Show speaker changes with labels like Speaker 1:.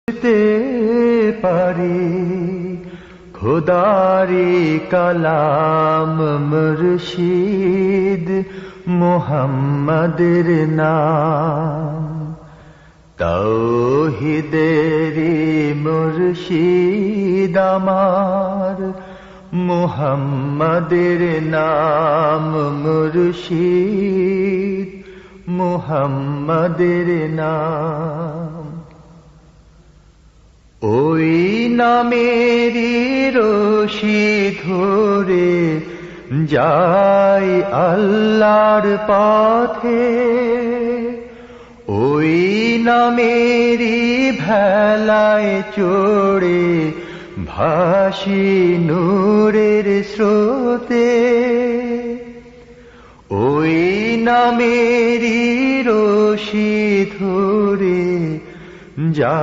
Speaker 1: বুঝতে পারি খোদারি কালাম মুর্শিদ মুহাম্মাদের নাম, তাওহীদেরি মুর্শিদ আমার মুহাম্মাদের নাম মুর্শিদ মুহাম্মাদের নাম। ওই নামেরই রশি ধরে যাই আল্লাহর পথে, ওই নামেরই ভেলায় চড়ে ভাসি নূরের স্রোতে, ওই নামেরই রশি ধরে যা